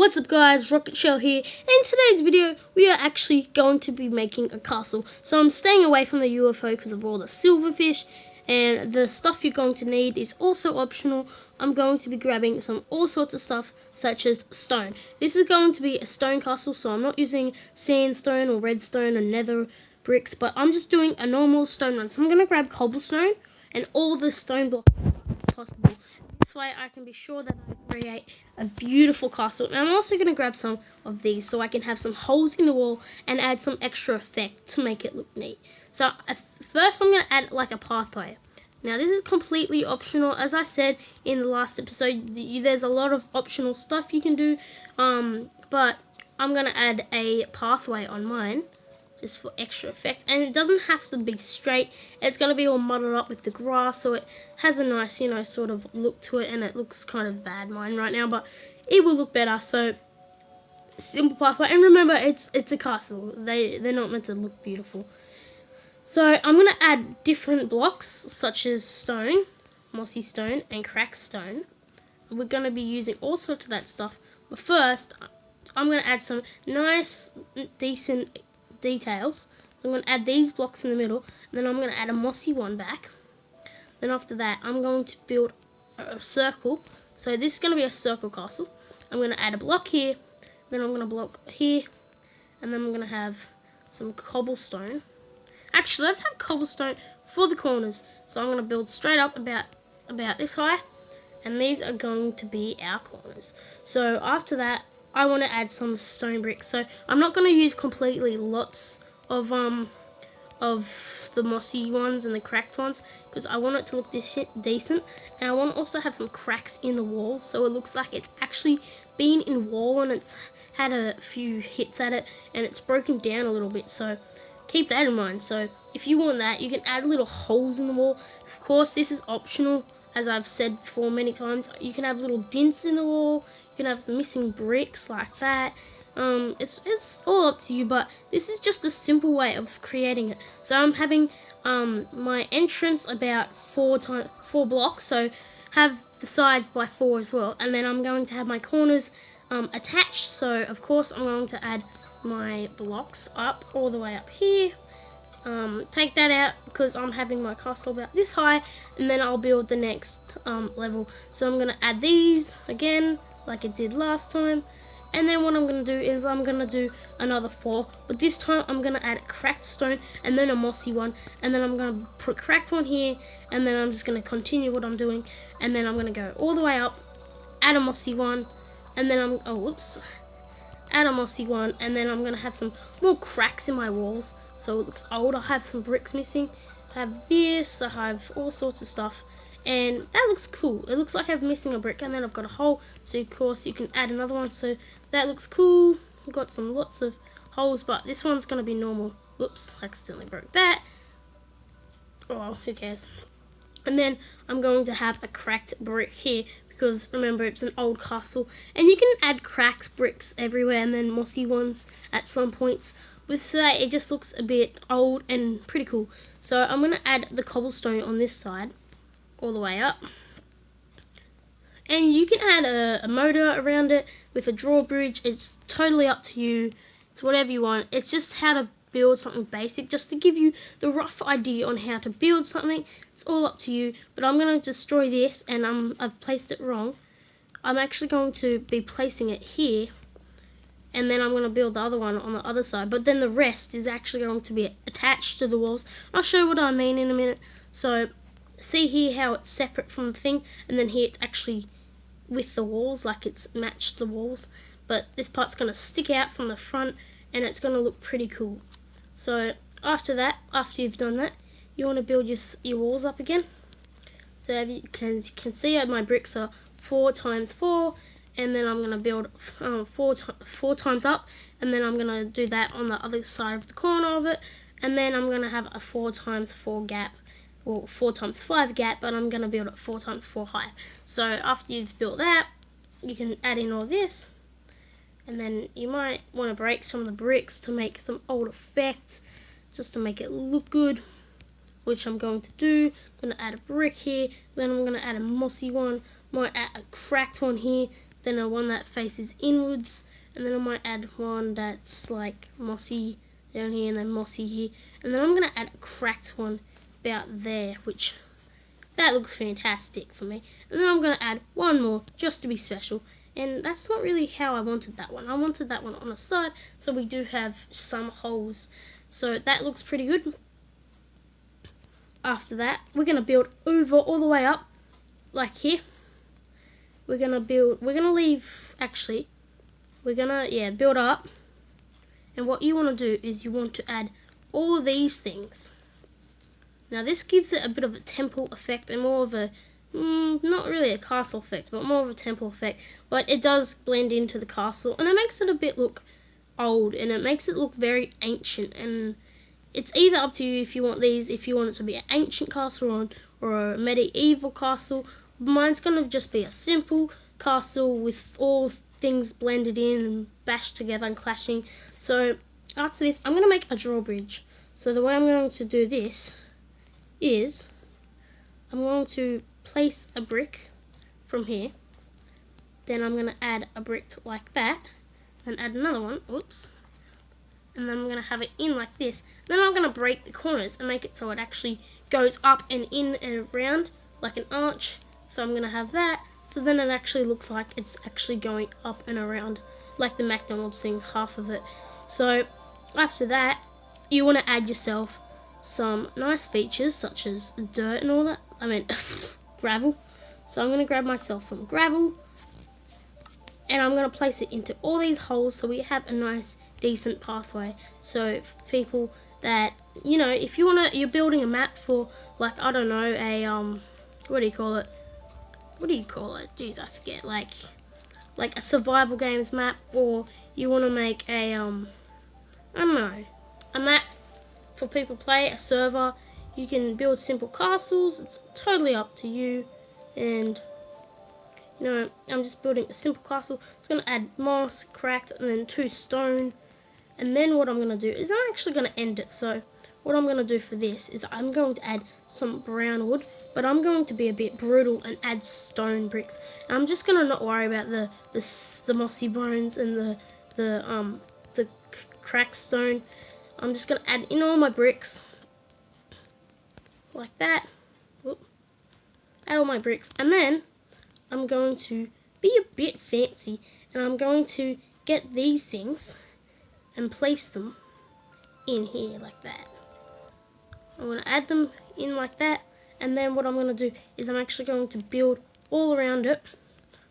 What's up guys, Rocket Shell here. In today's video we are actually going to be making a castle. So I'm staying away from the UFO because of all the silverfish, and the stuff you're going to need is also optional. I'm going to be grabbing all sorts of stuff such as stone. This is going to be a stone castle, so I'm not using sandstone or redstone or nether bricks, but I'm just doing a normal stone one. So I'm going to grab cobblestone and all the stone blocks possible. This way I can be sure that I create a beautiful castle. And I'm also going to grab some of these so I can have some holes in the wall and add some extra effect to make it look neat. So first I'm going to add like a pathway. Now this is completely optional. As I said in the last episode, there's a lot of optional stuff you can do. But I'm going to add a pathway on mine, just for extra effect, and it doesn't have to be straight. It's going to be all muddled up with the grass, so it has a nice, sort of look to it, and it looks kind of bad mine right now, but it will look better. So simple pathway, and remember it's a castle. They're not meant to look beautiful. So I'm going to add different blocks such as stone, mossy stone, and cracked stone. We're going to be using all sorts of that stuff, but first I'm going to add some nice decent details. I'm going to add these blocks in the middle, and then I'm going to add a mossy one back. Then after that I'm going to build a circle. So this is going to be a circle castle. I'm going to add a block here, then I'm going to block here, and then I'm going to have some cobblestone. Actually, let's have cobblestone for the corners. So I'm going to build straight up about this high, and these are going to be our corners. So after that I want to add some stone bricks. So I'm not going to use completely lots of the mossy ones and the cracked ones, because I want it to look decent, and I want to also have some cracks in the walls so it looks like it's actually been in wall and it's had a few hits at it and it's broken down a little bit. So keep that in mind. So if you want that, you can add little holes in the wall. Of course, this is optional. As I've said before many times, you can have little dints in the wall. You can have missing bricks like that. It's all up to you, but this is just a simple way of creating it. So I'm having my entrance about 4 blocks, so have the sides by 4 as well, and then I'm going to have my corners attached. So of course I'm going to add my blocks up all the way up here. Take that out because I'm having my castle about this high, and then I'll build the next level. So I'm going to add these again like I did last time, and then what I'm going to do is I'm going to do another 4, but this time I'm going to add a cracked stone and then a mossy one, and then I'm going to put a cracked one here, and then I'm just going to continue what I'm doing, and then I'm going to go all the way up, add a mossy one, and then add a mossy one, and then I'm going to have some more cracks in my walls so it looks old. I have some bricks missing. I have this, I have all sorts of stuff, and that looks cool. It looks like I'm missing a brick, and then I've got a hole, so of course you can add another one, so that looks cool. I've got lots of holes, but this one's going to be normal. Whoops, accidentally broke that. Oh well, who cares. And then I'm going to have a cracked brick here, because remember it's an old castle, and you can add cracked bricks everywhere and then mossy ones at some points. With that, it just looks a bit old and pretty cool. So I'm going to add the cobblestone on this side all the way up, and you can add a motor around it with a drawbridge. It's totally up to you. It's whatever you want. It's just how to build something basic, just to give you the rough idea on how to build something. It's all up to you, but I'm going to destroy this, and I've placed it wrong. I'm actually going to be placing it here, and then I'm going to build the other one on the other side, but then the rest is actually going to be attached to the walls. I'll show you what I mean in a minute. So see here how it's separate from the thing, and then here it's actually with the walls, like it's matched the walls, but this part's going to stick out from the front, and it's going to look pretty cool. So after you've done that, you want to build your walls up again. So you can see my bricks are 4 times 4, and then I'm going to build 4 times up, and then I'm going to do that on the other side of the corner of it, and then I'm going to have a 4 times 4 gap, or 4 times 5 gap, but I'm going to build it 4 times 4 high. So after you've built that, you can add in all this, and then you might want to break some of the bricks to make some old effects, just to make it look good, which I'm going to do. I'm going to add a brick here, then I'm going to add a mossy one, might add a cracked one here, then a one that faces inwards, and then I might add one that's like mossy down here and then mossy here, and then I'm going to add a cracked one about there, which that looks fantastic for me. And then I'm going to add one more just to be special, and that's not really how I wanted that one. I wanted that one on the side, so we do have some holes, so that looks pretty good. After that, we're going to build over all the way up, like here. We're going to build, we're going to leave, actually, we're going to, build up. And what you want to do is you want to add all of these things. Now this gives it a bit of a temple effect and more of a, not really a castle effect, but more of a temple effect. But it does blend into the castle, and it makes it a bit look old, and it makes it look very ancient. And it's either up to you if you want these, if you want it to be an ancient castle or a medieval castle. Mine's going to just be a simple castle with all things blended in and bashed together and clashing. So after this, I'm going to make a drawbridge. So the way I'm going to do this is I'm going to place a brick from here. Then I'm going to add a brick like that, and add another one. Oops. And then I'm going to have it in like this. Then I'm going to break the corners and make it so it actually goes up and in and around like an arch. So I'm going to have that. So then it actually looks like it's actually going up and around like the McDonald's thing, half of it. So after that, you want to add yourself some nice features such as dirt and all that. I mean, gravel. So I'm going to grab myself some gravel, and I'm going to place it into all these holes so we have a nice decent pathway. So for people that, you know, if you want to, you're building a map for, like, I don't know, a what do you call it? Jeez, I forget. Like a survival games map, or you want to make a I don't know, a map for people to play, a server. You can build simple castles. It's totally up to you. And you know, I'm just building a simple castle. It's going to add moss, cracked, and then 2 stone. And then what I'm going to do is I'm actually going to end it. So what I'm going to do for this is I'm going to add some brown wood, but I'm going to be a bit brutal and add stone bricks. And I'm just going to not worry about the mossy bones and the cracked stone. I'm just going to add in all my bricks like that. Whoop. Add all my bricks, and then I'm going to be a bit fancy, and I'm going to get these things and place them in here like that. I'm going to add them in like that, and then what I'm going to do is I'm actually going to build all around it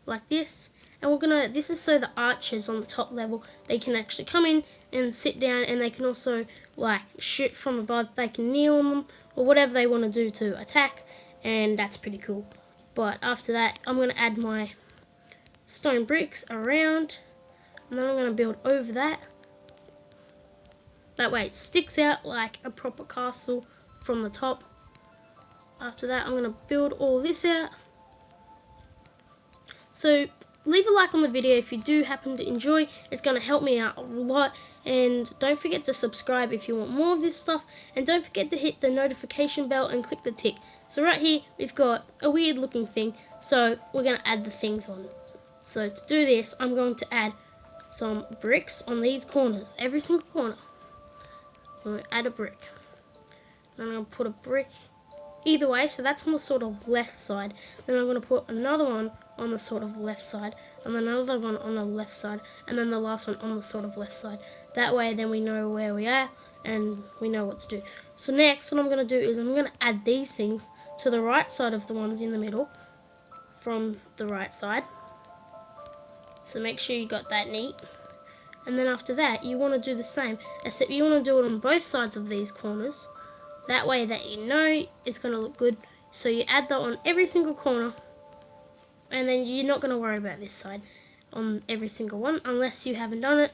like this. And this is so the archers on the top level, they can actually come in and sit down, and they can also like shoot from above. They can kneel on them or whatever they want to do to attack, and that's pretty cool. But after that, I'm going to add my stone bricks around, and then I'm going to build over that. That way it sticks out like a proper castle from the top. After that, I'm going to build all this out. So leave a like on the video if you do happen to enjoy. It's going to help me out a lot. And don't forget to subscribe if you want more of this stuff. And don't forget to hit the notification bell and click the tick. So right here, we've got a weird looking thing. So we're going to add the things on. So to do this, I'm going to add some bricks on these corners. Every single corner. I'm going to add a brick. Then I'm going to put a brick either way. So that's on the sort of left side. Then I'm going to put another one on the sort of left side, and then another one on the left side, and then the last one on the sort of left side. That way then we know where we are and we know what to do. So next what I'm going to do is I'm going to add these things to the right side of the ones in the middle from the right side. So make sure you got that neat. And then after that you want to do the same, except you want to do it on both sides of these corners. That way that you know it's going to look good. So you add that on every single corner. And then you're not going to worry about this side on every single one unless you haven't done it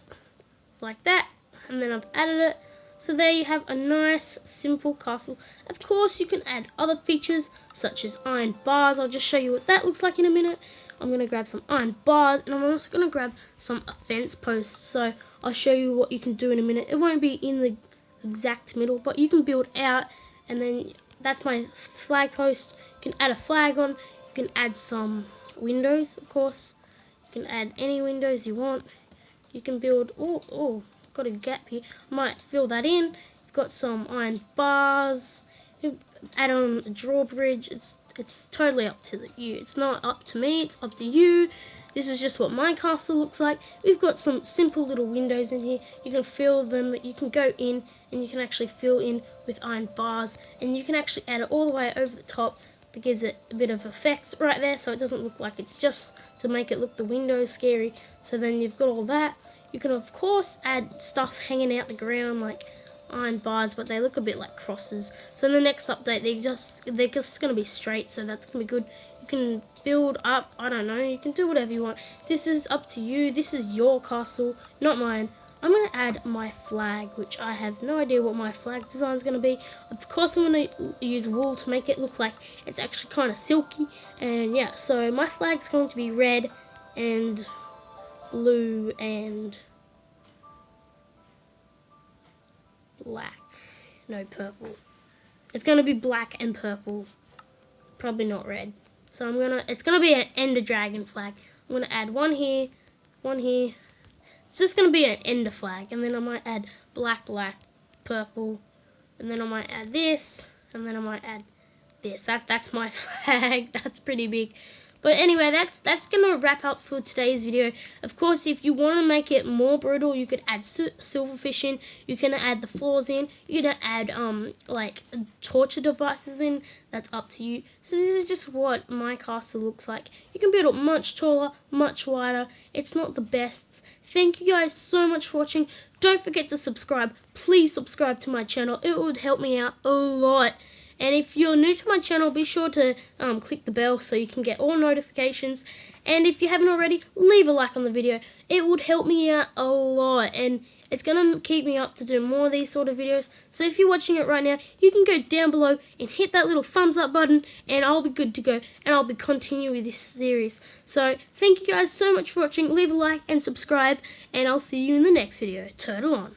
like that. And then I've added it. So there you have a nice simple castle. Of course you can add other features such as iron bars. I'll just show you what that looks like in a minute. I'm going to grab some iron bars, and I'm also going to grab some fence posts. So I'll show you what you can do in a minute. It won't be in the exact middle, but you can build out. And then that's my flag post. You can add a flag on. You can add some windows, of course. You can add any windows you want. You can build, oh, got a gap here. I might fill that in. You've got some iron bars. Add on a drawbridge. It's totally up to you. It's not up to me, it's up to you. This is just what my castle looks like. We've got some simple little windows in here. You can fill them, you can go in and you can actually fill in with iron bars, and you can actually add it all the way over the top that gives it a bit of effect right there, so it doesn't look like it's just to make it look the window scary. So then you've got all that. You can of course add stuff hanging out the ground like iron bars, but they look a bit like crosses. So in the next update they're just going to be straight, so that's going to be good. You can build up, I don't know, you can do whatever you want. This is up to you. This is your castle, not mine. I'm going to add my flag, which I have no idea what my flag design is going to be. Of course I'm going to use wool to make it look like it's actually kind of silky. And yeah, so my flag's going to be red and blue and black. No, purple. It's going to be black and purple. Probably not red. So it's going to be an Ender Dragon flag. I'm going to add one here, one here. It's just going to be an Ender flag. And then I might add black, purple. And then I might add this. And then I might add this. That's my flag. That's pretty big. But anyway, that's going to wrap up for today's video. Of course, if you want to make it more brutal, you could add silverfish in. You can add the floors in. You can add like torture devices in. That's up to you. So this is just what my castle looks like. You can build it much taller, much wider. It's not the best. Thank you guys so much for watching. Don't forget to subscribe. Please subscribe to my channel. It would help me out a lot. And if you're new to my channel, be sure to click the bell so you can get all notifications. And if you haven't already, leave a like on the video. It would help me out a lot, and it's going to keep me up to do more of these sort of videos. So if you're watching it right now, you can go down below and hit that little thumbs up button, and I'll be good to go, and I'll be continuing with this series. So thank you guys so much for watching. Leave a like and subscribe, and I'll see you in the next video. Turtle on.